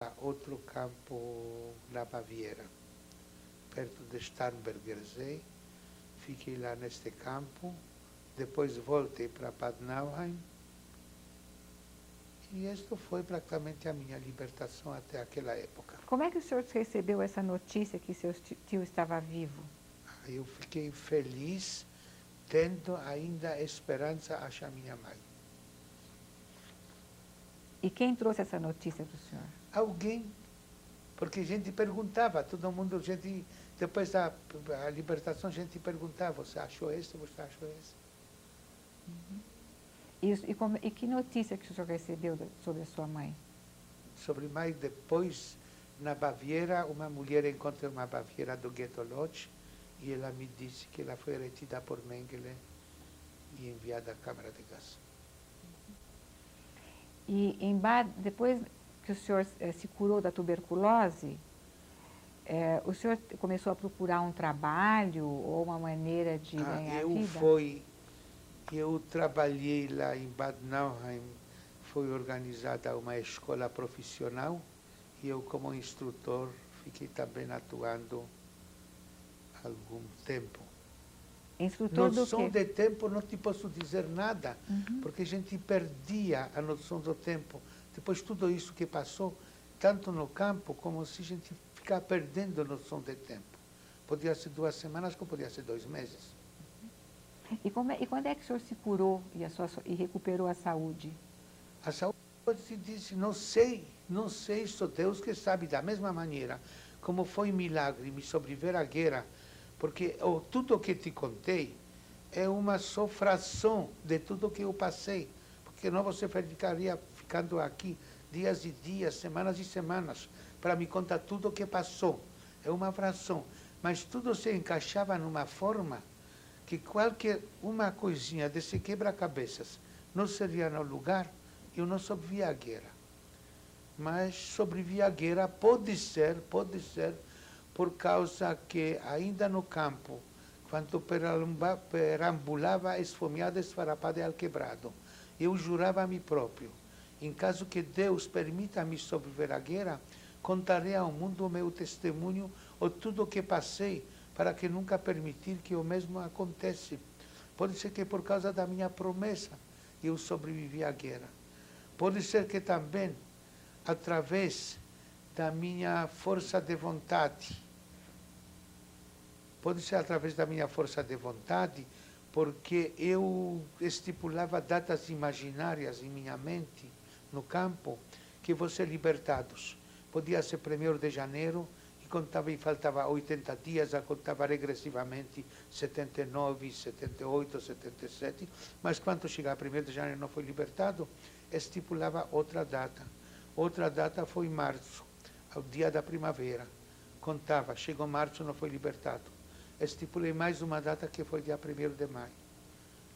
a outro campo na Baviera, perto de Starnberger See. Fiquei lá neste campo, depois voltei para Bad Nauheim, e isto foi praticamente a minha libertação até aquela época. Como é que o senhor recebeu essa notícia que seu tio estava vivo? Eu fiquei feliz, tendo ainda esperança a achar minha mãe. E quem trouxe essa notícia para o senhor? Alguém, porque a gente perguntava, todo mundo, depois da libertação, a gente perguntava, você achou esse, você achou esse? E que notícia que o senhor recebeu sobre a sua mãe? Sobre mãe, depois, na Baviera, uma mulher encontra uma Baviera do Ghetto Lodge, e ela me disse que ela foi retida por Mengele e enviada à Câmara de Gás. E depois que o senhor se curou da tuberculose, o senhor começou a procurar um trabalho ou uma maneira de ganhar vida? Eu trabalhei lá em Bad Nauheim, foi organizada uma escola profissional, e eu, como instrutor, fiquei também atuando algum tempo. Instrutor do Noção quê? de tempo não te posso dizer nada, porque a gente perdia a noção do tempo. Depois tudo isso que passou, tanto no campo, como se a gente ficar perdendo a noção de tempo. Podia ser 2 semanas, como podia ser 2 meses. E quando é que o senhor se curou e recuperou a saúde? A saúde se disse, não sei, só Deus que sabe, da mesma maneira como foi milagre me sobreviver à guerra, porque tudo o que te contei é uma só fração de tudo que eu passei, porque não você ficaria ficando aqui dias e dias, semanas e semanas, para me contar tudo o que passou. É uma fração, mas tudo se encaixava numa forma que qualquer uma coisinha desse quebra-cabeças não seria no lugar, eu não sobrevivi à guerra. Mas sobrevivi à guerra pode ser, por causa que ainda no campo, quando perambulava esfomeado, esfarrapado e alquebrado, eu jurava a mim próprio, em caso que Deus permita-me sobreviver à guerra, contarei ao mundo o meu testemunho, ou tudo o que passei, para que nunca permitir que o mesmo aconteça. Pode ser que por causa da minha promessa eu sobrevivi à guerra. Pode ser que também, através da minha força de vontade, porque eu estipulava datas imaginárias em minha mente, no campo, que vão ser libertados. Podia ser 1º de janeiro, contava e faltava 80 dias, já contava regressivamente 79, 78, 77, mas quando chegava 1º de janeiro não foi libertado, estipulava outra data. Outra data foi março, ao dia da primavera. Contava, chegou março, não foi libertado. Estipulei mais uma data que foi dia 1º de maio.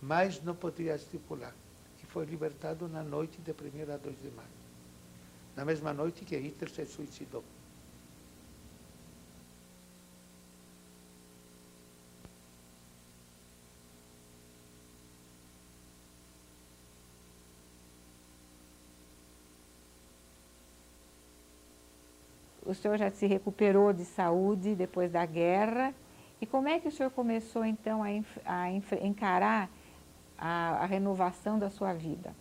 Mas não podia estipular. E foi libertado na noite de 1º a 2 de maio. Na mesma noite que Hitler se suicidou. O senhor já se recuperou de saúde depois da guerra. E como é que o senhor começou, então, a encarar a renovação da sua vida?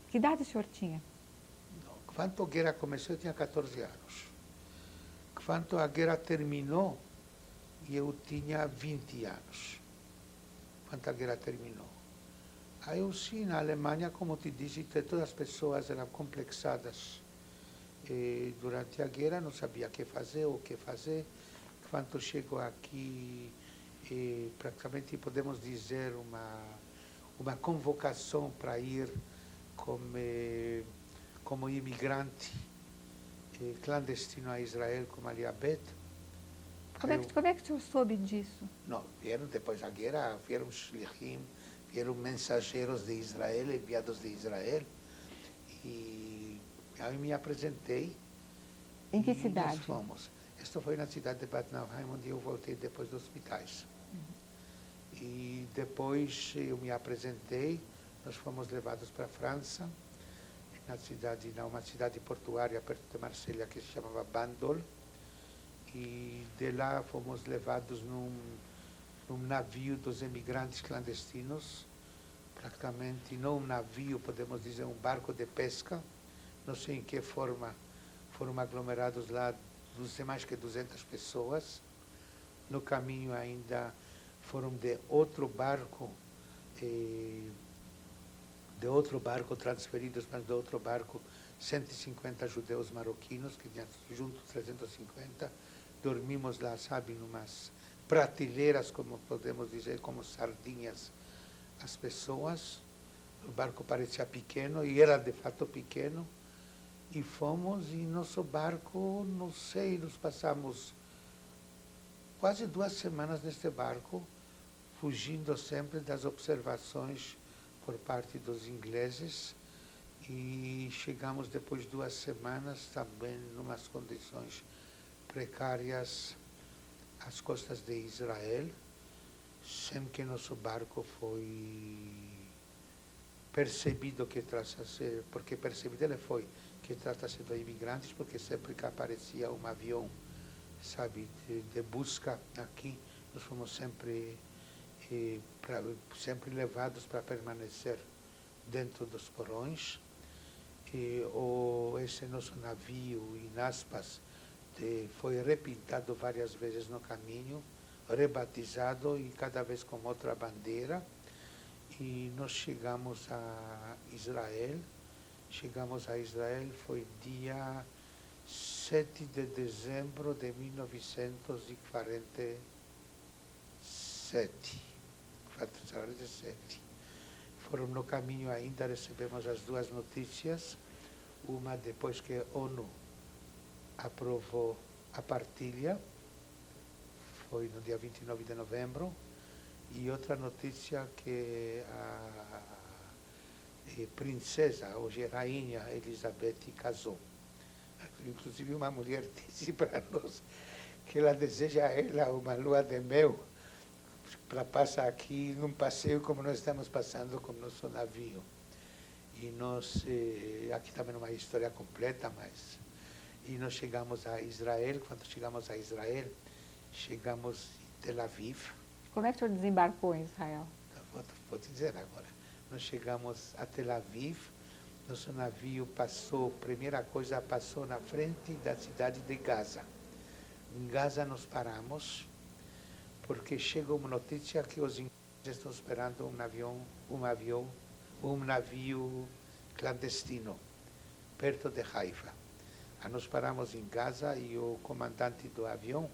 Que idade o senhor tinha? Quando a guerra começou, eu tinha 14 anos. Quando a guerra terminou, eu tinha 20 anos. Quando a guerra terminou. Aí eu, sim, na Alemanha, como te disse, todas as pessoas eram complexadas. E durante a guerra não sabia o que fazer. Quando chegou aqui, praticamente podemos dizer uma convocação para ir como imigrante clandestino a Israel, como Aliabet. Como é que o senhor soube disso? Não, vieram depois da guerra, vieram shlichim, vieram mensageiros de Israel, enviados de Israel, e aí me apresentei. Em que cidade? Nós fomos. Isto foi na cidade de Bad Nauheim, onde eu voltei depois dos hospitais. E depois eu me apresentei, nós fomos levados para a França, uma cidade portuária perto de Marselha que se chamava Bandol, e de lá fomos levados num navio dos emigrantes clandestinos, praticamente não um navio, podemos dizer um barco de pesca, não sei em que forma, foram aglomerados lá mais que 200 pessoas. No caminho ainda foram de outro barco transferidos, mas de outro barco, 150 judeus marroquinos, que tinham juntos 350. Dormimos lá, sabe, numas prateleiras, como podemos dizer, como sardinhas, as pessoas. O barco parecia pequeno, e era de fato pequeno. E fomos, e nosso barco, não sei, nos passamos quase 2 semanas neste barco, fugindo sempre das observações por parte dos ingleses, e chegamos depois de 2 semanas também em umas condições precárias às costas de Israel, sem que nosso barco foi percebido que trata-se, porque percebido ele foi que trata-se de imigrantes, porque sempre que aparecia um avião, sabe, de busca aqui, nós fomos sempre sempre levados para permanecer dentro dos porões. Esse nosso navio, em aspas, foi repintado várias vezes no caminho, rebatizado e cada vez com outra bandeira. E nós chegamos a Israel. Foi dia 7 de dezembro de 1947. Foram no caminho ainda, recebemos as 2 notícias, uma depois que a ONU aprovou a partilha, foi no dia 29 de novembro, e outra notícia que a princesa, hoje rainha Elizabeth, casou. Inclusive uma mulher disse para nós que ela deseja a ela uma lua de mel para passar aqui num passeio como nós estamos passando com o nosso navio. E nós, aqui também uma história completa, mas... E nós chegamos a Israel. Quando chegamos a Israel, chegamos em Tel Aviv. Como é que o senhor desembarcou em Israel? Vou te dizer agora. Nós chegamos a Tel Aviv, nosso navio passou, primeira coisa, passou na frente da cidade de Gaza. Em Gaza nós paramos, porque chegou uma notícia que os ingleses estão esperando um navio clandestino, perto de Haifa. Nós paramos em Gaza e o comandante do avião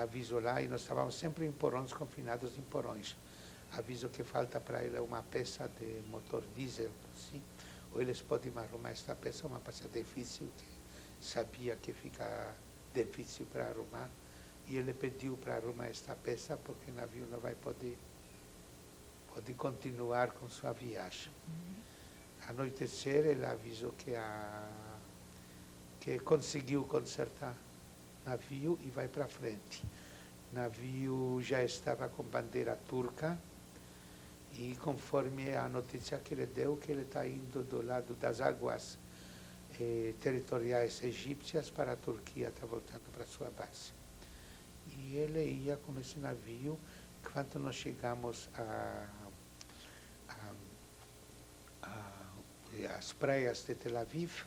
avisou lá, e nós estávamos sempre em porões, confinados em porões. Aviso que falta para ele uma peça de motor diesel, assim, ou eles podem arrumar esta peça, uma peça difícil, que sabia que fica difícil para arrumar, e ele pediu para arrumar esta peça, porque o navio não vai poder continuar com sua viagem. Anoitecer, ele avisou que conseguiu consertar o navio e vai para frente. O navio já estava com bandeira turca, e conforme a notícia que ele deu, que ele está indo do lado das águas territoriais egípcias para a Turquia, está voltando para sua base. E ele ia com esse navio. Quando nós chegamos às praias de Tel Aviv,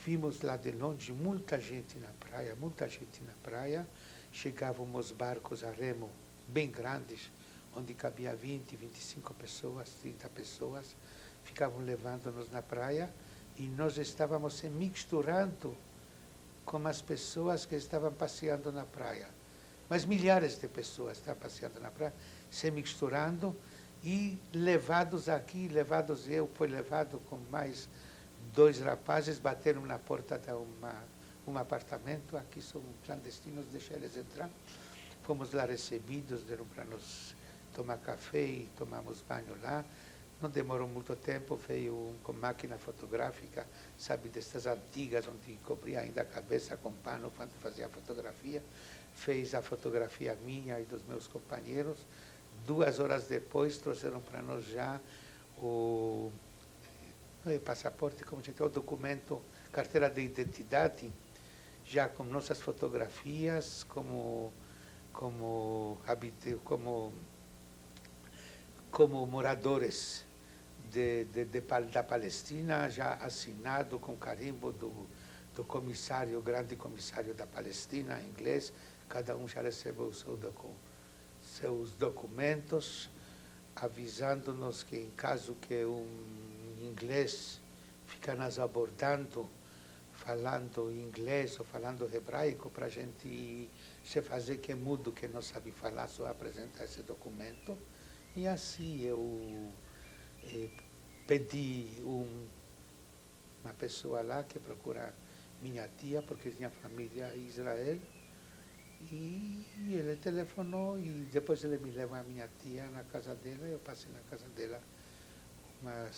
vimos lá de longe muita gente na praia. Chegavam os barcos a remo bem grandes, onde cabia 20, 25 pessoas, 30 pessoas, ficavam levando-nos na praia, e nós estávamos se misturando com as pessoas que estavam passeando na praia. Mas milhares de pessoas estavam passeando na praia, se misturando, e levados aqui, eu fui levado com mais 2 rapazes, bateram na porta de um apartamento, aqui são clandestinos, deixa eles entrar. Fomos lá recebidos, deram para nós tomar café e tomamos banho lá. Não demorou muito tempo, veio com máquina fotográfica, sabe, destas antigas, onde cobria ainda a cabeça com pano quando fazia a fotografia. Fez a fotografia minha e dos meus companheiros. 2 horas depois trouxeram para nós já o não é passaporte, como se chama, o documento, carteira de identidade, já com nossas fotografias, como moradores da Palestina, já assinado com carimbo do comissário, grande comissário da Palestina, em inglês. Cada um já recebeu seus documentos, avisando-nos que em caso que um inglês fica nos abordando, falando inglês ou falando hebraico, para a gente se fazer que mudo, que não sabe falar, só apresentar esse documento. E assim eu pedi uma pessoa lá que procura minha tia, porque tinha família em Israel, e ele telefonou e depois ele me levou a minha tia na casa dela, eu passei na casa dela uma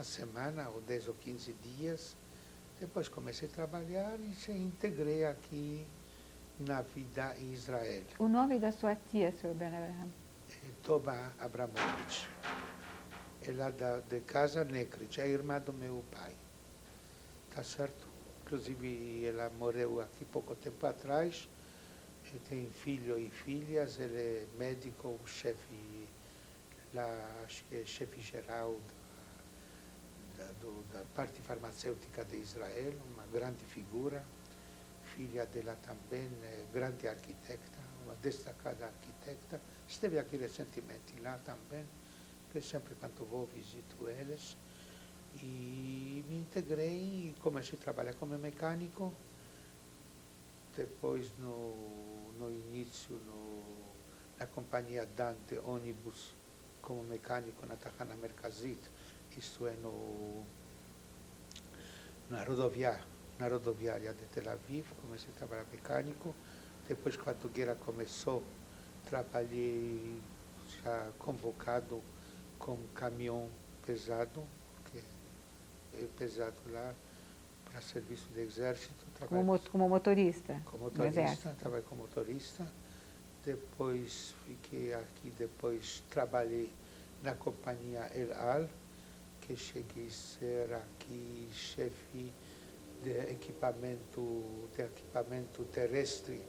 semana, ou 10 ou 15 dias, depois comecei a trabalhar e se integrei aqui na vida em Israel. O nome da sua tia, Sr. Ben Abraham? Toba Abramovich. Ela de casa Nekrit, é a irmã do meu pai. Tá certo? Inclusive, ela morreu aqui pouco tempo atrás. Tem filho e filhas. Ele é médico, chefe, lá, acho que é chefe geral da parte farmacêutica de Israel, uma grande figura. Filha dela também, grande arquitecta, uma destacada arquitecta. Esteve aqui recentemente lá também, que sempre quando vou visito eles. E me integrei e comecei a trabalhar como mecânico. Depois, no início, na companhia Dante Ônibus, como mecânico na Tachana Merkazit, isto é na rodoviária de Tel Aviv, comecei a trabalhar mecânico. Depois, quando a guerra começou, trabalhei já convocado com caminhão pesado, porque é pesado lá, para serviço do exército. Como motorista? Como motorista, trabalhei como motorista. Depois fiquei aqui, depois trabalhei na companhia El Al, que cheguei a ser aqui chefe de equipamento terrestre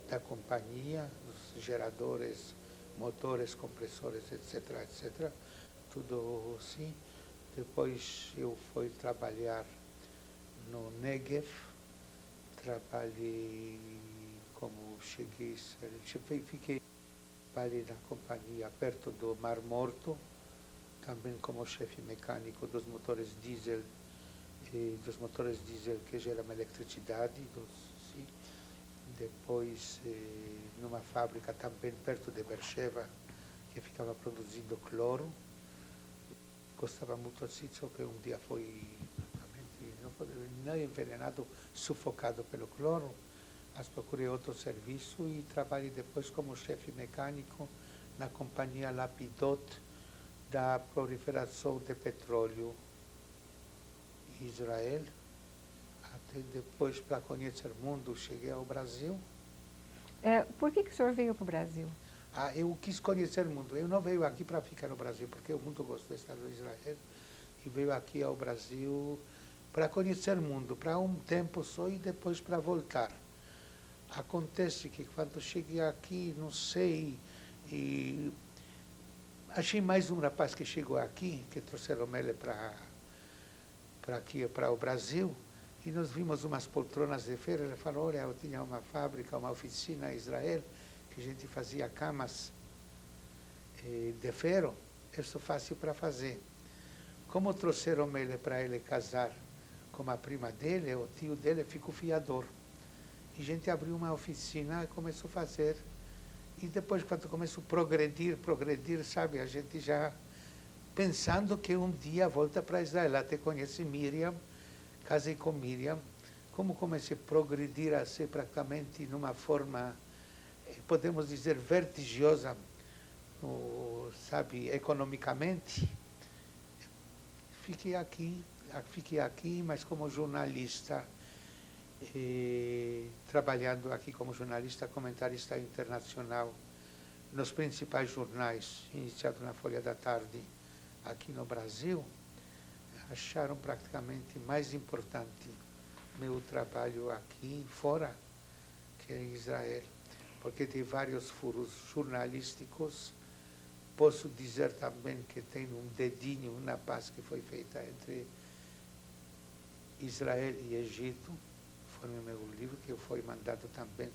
da companhia, os geradores, motores, compressores, etc., etc., tudo assim. Depois eu fui trabalhar no Negev, trabalhei trabalhei na companhia perto do Mar Morto, também como chefe mecânico dos motores diesel que geram eletricidade. Sim. Depois, numa fábrica também perto de Beersheba, que ficava produzindo cloro. Gostava muito assim, só que um dia foi não envenenado, sufocado pelo cloro. Mas procurei outro serviço e trabalhei depois como chefe mecânico na companhia Lapidot, da proliferação de petróleo em Israel. Até depois, para conhecer o mundo, cheguei ao Brasil. Por que o senhor veio para o Brasil? Eu quis conhecer o mundo. Eu não veio aqui para ficar no Brasil, porque eu muito gosto de estar no Israel. E veio aqui ao Brasil para conhecer o mundo, para um tempo só e depois para voltar. Acontece que quando cheguei aqui, não sei, e achei mais um rapaz que chegou aqui, que trouxeram ele para aqui, para o Brasil, e nós vimos umas poltronas de ferro. Ele falou: olha, eu tinha uma fábrica, uma oficina em Israel, que a gente fazia camas de ferro, isso é fácil para fazer. Como trouxeram ele para ele casar com a prima dele, o tio dele ficou fiador. E a gente abriu uma oficina e começou a fazer. E depois, quando começou a progredir, sabe, a gente já pensando que um dia volta para Israel. Até conheci Miriam, casei com Miriam. Como comecei a progredir assim, praticamente numa forma, podemos dizer, vertiginosa, sabe, economicamente, fiquei aqui, mas como jornalista, trabalhando aqui como jornalista, comentarista internacional nos principais jornais, iniciado na Folha da Tarde aqui no Brasil, acharam praticamente mais importante meu trabalho aqui fora que em Israel, porque tem vários furos jornalísticos. Posso dizer também que tem um dedinho na paz que foi feita entre Israel e Egito, foi no meu livro, que foi mandado também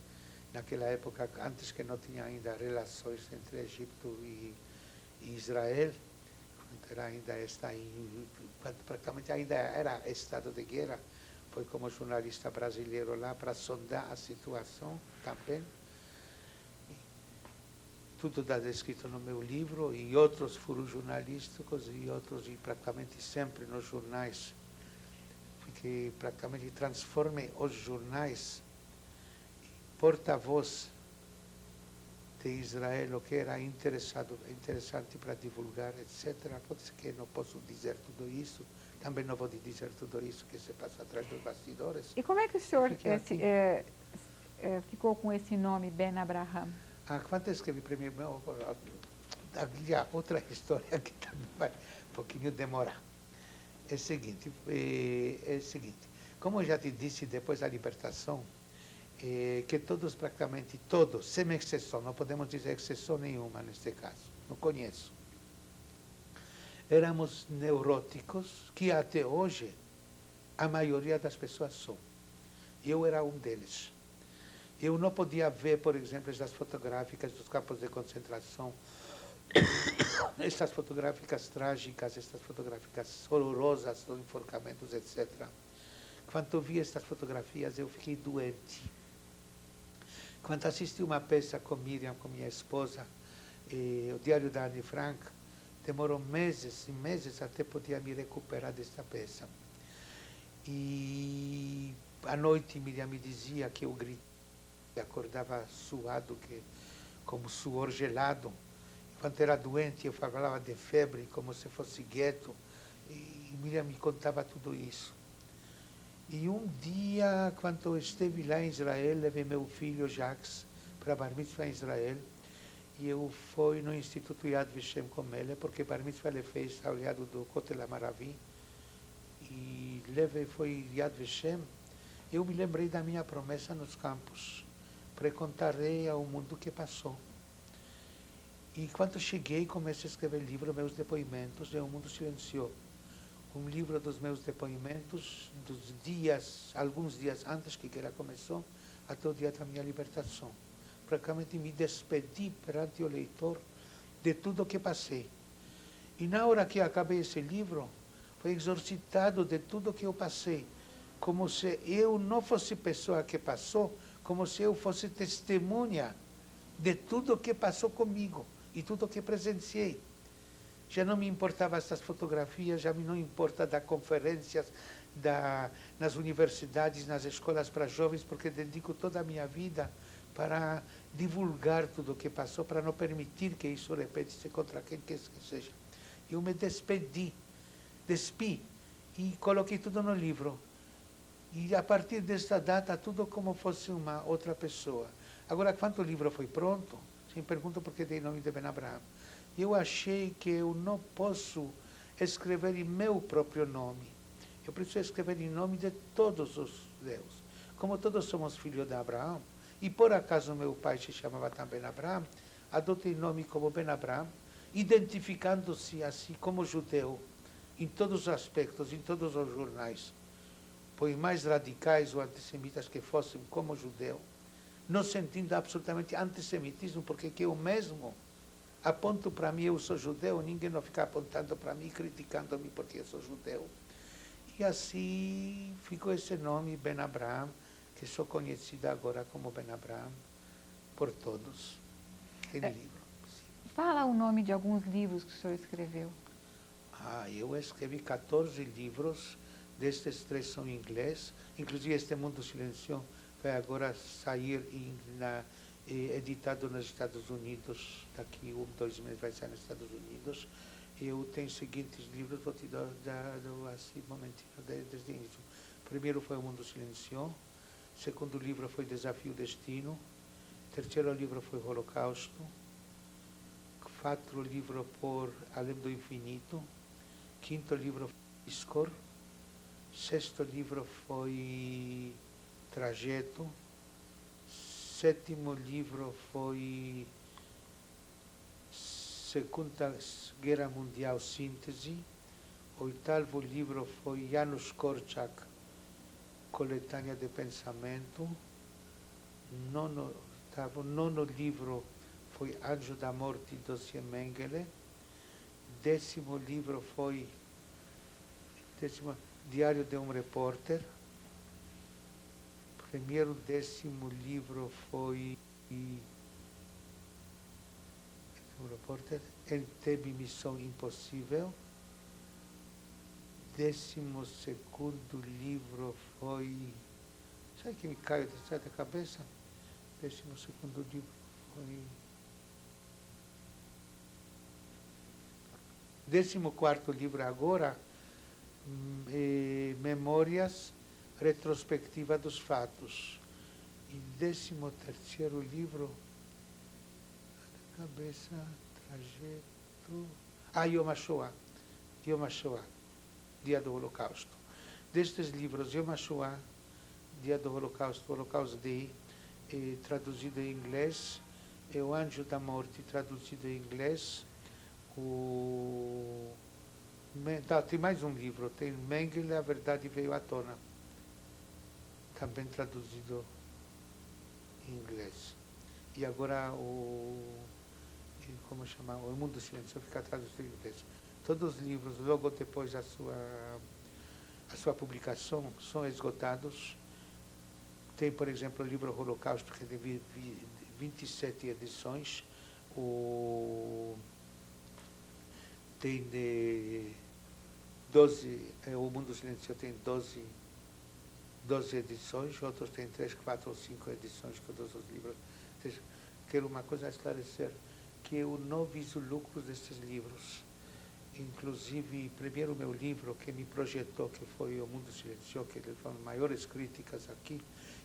naquela época, antes que não tinha ainda relações entre Egito e Israel, quando praticamente ainda era estado de guerra. Foi como jornalista brasileiro lá para sondar a situação também. Tudo está descrito no meu livro, e outros furos jornalísticos, e praticamente sempre nos jornais, porque praticamente transforme os jornais porta-voz de Israel, o que era interessante para divulgar, etc. Pode ser que não posso dizer tudo isso, também não vou dizer tudo isso que se passa atrás dos bastidores. E como é que o senhor ficou com esse nome, Ben Abraham? Quando eu escrevi primeiro, outra história que também vai um pouquinho demorar. É o seguinte, como eu já te disse, depois da libertação, que todos, praticamente todos, sem exceção, não podemos dizer exceção nenhuma neste caso, não conheço, éramos neuróticos, que até hoje a maioria das pessoas são. Eu era um deles. Eu não podia ver, por exemplo, essas fotográficas dos campos de concentração, essas fotográficas trágicas, essas fotográficas horrorosas dos enforcamentos, etc. Quando eu vi essas fotografias, eu fiquei doente. Quando assisti uma peça com Miriam, com minha esposa, o Diário da Anne Frank, demorou meses e meses até poder me recuperar desta peça. E à noite Miriam me dizia que eu gritava, acordava suado, como suor gelado. Quando era doente, eu falava de febre, como se fosse gueto. E Miriam me contava tudo isso. E um dia, quando eu esteve lá em Israel, levei meu filho Jacques para Bar Mitzvah em Israel. E eu fui no Instituto Yad Vashem com ele, porque Bar Mitzvah ele fez ao lado do Kotel HaMaravi. E foi Yad Vashem. Eu me lembrei da minha promessa nos campos, para contarei ao mundo o que passou. E quando cheguei, comecei a escrever livro, meus depoimentos, e o mundo silenciou. Um livro dos meus depoimentos, dos dias, alguns dias antes que a guerra começou, até o dia da minha libertação. Praticamente me despedi perante o leitor de tudo o que passei. E na hora que acabei esse livro, foi exorcitado de tudo o que eu passei, como se eu não fosse pessoa que passou, como se eu fosse testemunha de tudo o que passou comigo e tudo o que presenciei. Já não me importava essas fotografias, já não importa das conferências nas universidades, nas escolas para jovens, porque dedico toda a minha vida para divulgar tudo o que passou, para não permitir que isso repita-se contra quem quer que seja. Eu me despi e coloquei tudo no livro. E a partir desta data, tudo como fosse uma outra pessoa. Agora, quando o livro foi pronto, se me perguntam por que dei o nome de Ben Abraham. Eu achei que eu não posso escrever em meu próprio nome. Eu preciso escrever em nome de todos os judeus. Como todos somos filhos de Abraão, e por acaso meu pai se chamava também Abraão, adotei o nome como Ben Abraham, identificando-se assim como judeu, em todos os aspectos, em todos os jornais. Por mais radicais ou antissemitas que fossem como judeu, não sentindo absolutamente antissemitismo, porque que eu mesmo aponto para mim, eu sou judeu, ninguém não fica apontando para mim, criticando-me porque eu sou judeu. E assim ficou esse nome, Ben Abraham, que sou conhecido agora como Ben Abraham por todos. Tem livro. Sim. Fala o nome de alguns livros que o senhor escreveu. Eu escrevi 14 livros, destes 3 são em inglês, inclusive Este Mundo Silenciou vai agora sair editado nos Estados Unidos, daqui 2 meses vai sair nos Estados Unidos. Eu tenho os seguintes livros, vou te dar assim, um momentinho, desde o início. O primeiro foi O Mundo Silenciou, o segundo livro foi Desafio Destino, o terceiro livro foi Holocausto, 4 livro por Além do Infinito. 5º livro foi Discor. 6º livro foi Trajeto. 7º livro foi Segunda Guerra Mundial, Síntese. 8º livro foi Janusz Korczak, Coletânea de Pensamento. 9º livro foi Anjo da Morte, Dossier Mengele. 10º livro foi Diário de um Repórter. Primeiro 10º livro foi um repórter, Ele Teve Missão Impossível. 12º livro foi... Sabe que me caiu da cabeça? 12º livro foi... 14º livro agora, Memórias, Retrospectiva dos Fatos. E 13º livro, cabeça, trajeto... Yom HaShoah, Yom HaShoah, Dia do Holocausto. Destes livros, Yom HaShoah, Dia do Holocausto, Holocaust Day, traduzido em inglês, O Anjo da Morte, traduzido em inglês, tem mais um livro, tem Mengele, A Verdade Veio à Tona, também traduzido em inglês. E agora como chama? O Mundo Silencioso fica traduzido em inglês. Todos os livros, logo depois da a sua publicação, são esgotados. Tem, por exemplo, o livro Holocausto, que teve 27 edições. Tem de 12, o Mundo Silencioso tem 12 edições, outros têm 3, 4 ou 5 edições, todos os livros. Quero uma coisa a esclarecer, que eu não viso lucros desses livros. Inclusive, primeiro meu livro que me projetou, que foi O Mundo Silencioso, que foram maiores críticas aqui,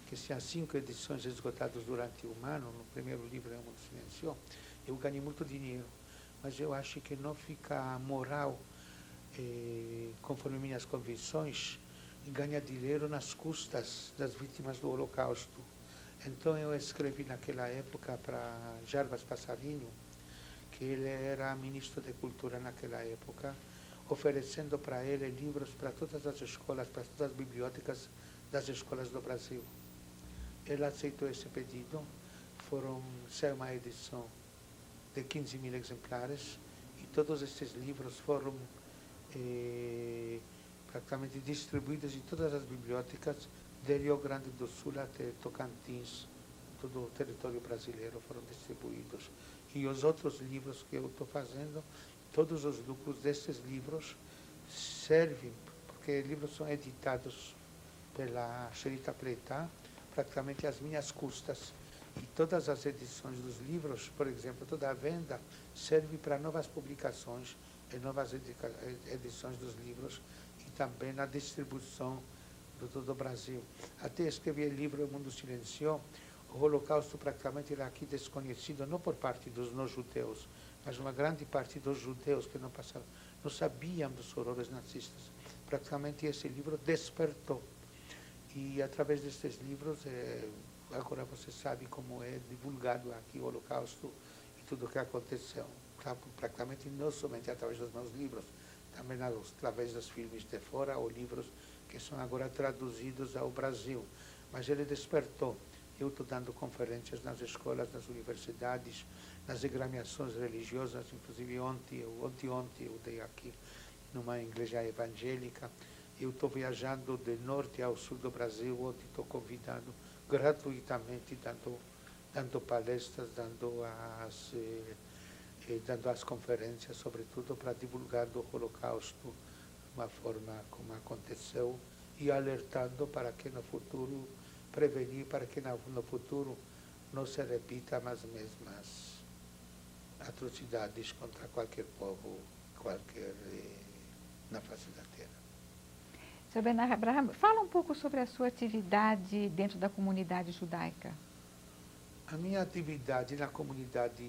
que tinha 5 edições esgotadas durante um ano, no primeiro livro, O Mundo Silencioso, eu ganhei muito dinheiro. Mas eu acho que não fica moral, conforme minhas convicções, ganhar dinheiro nas custas das vítimas do Holocausto. Então eu escrevi naquela época para Jarbas Passarinho, que ele era ministro de Cultura naquela época, oferecendo para ele livros para todas as escolas, para todas as bibliotecas das escolas do Brasil. Ele aceitou esse pedido, saiu uma edição de 15.000 exemplares, e todos esses livros foram praticamente distribuídos em todas as bibliotecas de Rio Grande do Sul até Tocantins, todo o território brasileiro foram distribuídos. E os outros livros que eu estou fazendo, todos os lucros desses livros servem, porque livros são editados pela Xerita Preta, praticamente às minhas custas. E todas as edições dos livros, por exemplo, toda a venda serve para novas publicações e novas edições dos livros e também na distribuição do todo o Brasil. Até escrevi o livro O Mundo Silencioso. O Holocausto praticamente era aqui desconhecido, não por parte dos não-judeus, mas uma grande parte dos judeus que não sabiam dos horrores nazistas. Praticamente esse livro despertou. E através desses livros, agora você sabe como é divulgado aqui o Holocausto e tudo o que aconteceu. Praticamente não somente através dos meus livros, também através dos filmes de fora ou livros que são agora traduzidos ao Brasil. Mas ele despertou. Eu estou dando conferências nas escolas, nas universidades, nas agremiações religiosas, inclusive ontem eu dei aqui numa igreja evangélica. Eu estou viajando de norte ao sul do Brasil, onde estou convidado gratuitamente, dando palestras, dando as conferências, sobretudo para divulgar o Holocausto de uma forma como aconteceu e alertando para que no futuro, prevenir para que no futuro não se repita as mesmas atrocidades contra qualquer povo, na face da terra. Sr. Bernard Abraham, fala um pouco sobre a sua atividade dentro da comunidade judaica. A minha atividade na comunidade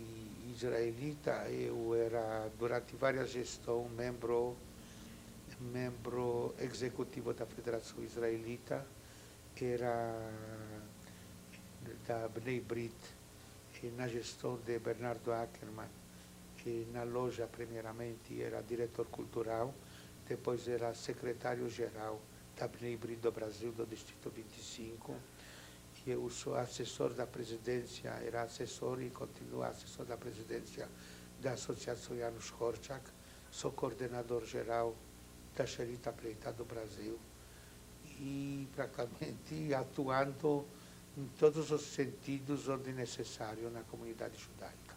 israelita, eu era, durante várias gestões, membro executivo da Federação Israelita, era da Bnei Brit, na gestão de Bernardo Ackerman, na loja, primeiramente, era diretor cultural, depois era secretário-geral da Bnei Brit do Brasil, do Distrito 25, e eu sou assessor da presidência, era assessor e continuo assessor da presidência da Associação Janusz Korczak, sou coordenador-geral da Sherita Preta do Brasil, e praticamente atuando em todos os sentidos onde necessário na comunidade judaica.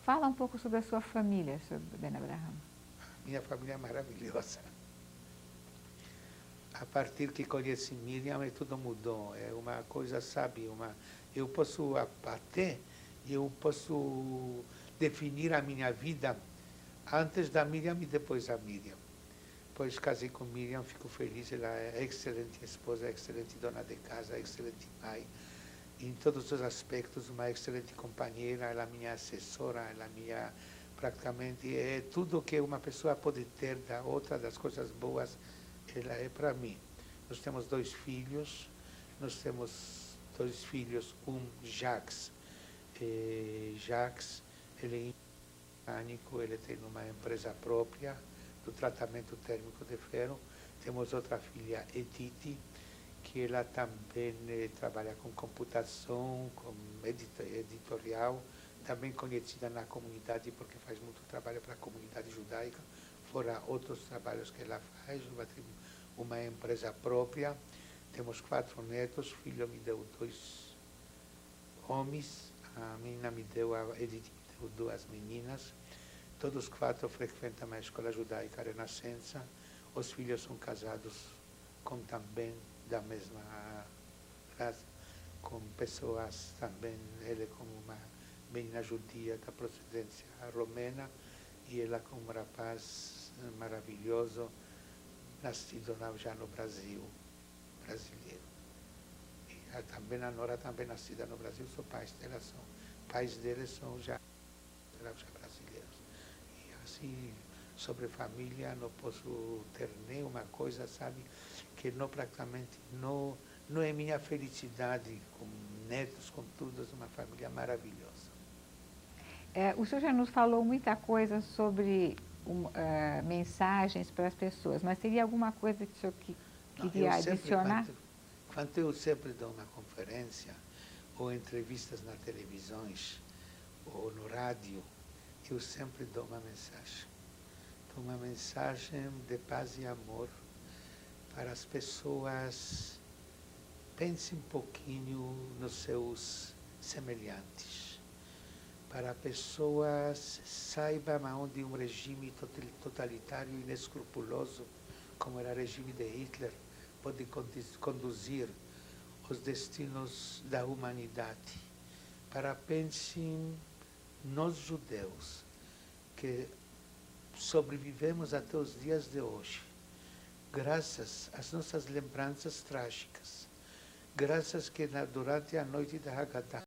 Fala um pouco sobre a sua família, Sr. Ben Abraham. Minha família é maravilhosa. A partir que conheci Miriam, tudo mudou. É uma coisa, sabe, eu posso definir a minha vida antes da Miriam e depois da Miriam. Pois casei com Miriam, fico feliz, ela é excelente esposa, excelente dona de casa, excelente mãe, em todos os aspectos, uma excelente companheira, ela é minha assessora, ela é minha, praticamente, é tudo que uma pessoa pode ter da outra, das coisas boas, ela é para mim. Nós temos dois filhos, Jacques. Jacques, ele é mecânico, ele tem uma empresa própria, do tratamento térmico de ferro. Temos outra filha, Edith, que ela também trabalha com computação, com editorial, também conhecida na comunidade porque faz muito trabalho para a comunidade judaica, fora outros trabalhos que ela faz, uma empresa própria. Temos 4 netos, o filho me deu 2 homens, a menina me deu, a Edith me deu 2 meninas. Todos 4 frequentam a escola judaica Renascença. Os filhos são casados com também da mesma raça, com pessoas também, ele como uma menina judia da procedência romena e ela com um rapaz maravilhoso, nascido já no Brasil, brasileiro. E também a nora também nascida no Brasil, os pais deles são já brasileiros. Assim, sobre família, não posso ter nenhuma coisa, sabe, que não praticamente, não é minha felicidade, com netos, com tudo, é uma família maravilhosa. O senhor já nos falou muita coisa sobre mensagens para as pessoas, mas teria alguma coisa que o senhor queria adicionar? Quando eu sempre dou uma conferência, ou entrevistas na televisões, ou no rádio, eu sempre dou uma mensagem. Dou uma mensagem de paz e amor para as pessoas. Pensem um pouquinho nos seus semelhantes. Para pessoas saibam aonde um regime totalitário e inescrupuloso, como era o regime de Hitler, pode conduzir os destinos da humanidade. Para pensem nós judeus, que sobrevivemos até os dias de hoje, graças às nossas lembranças trágicas, graças que durante a noite da Haggadah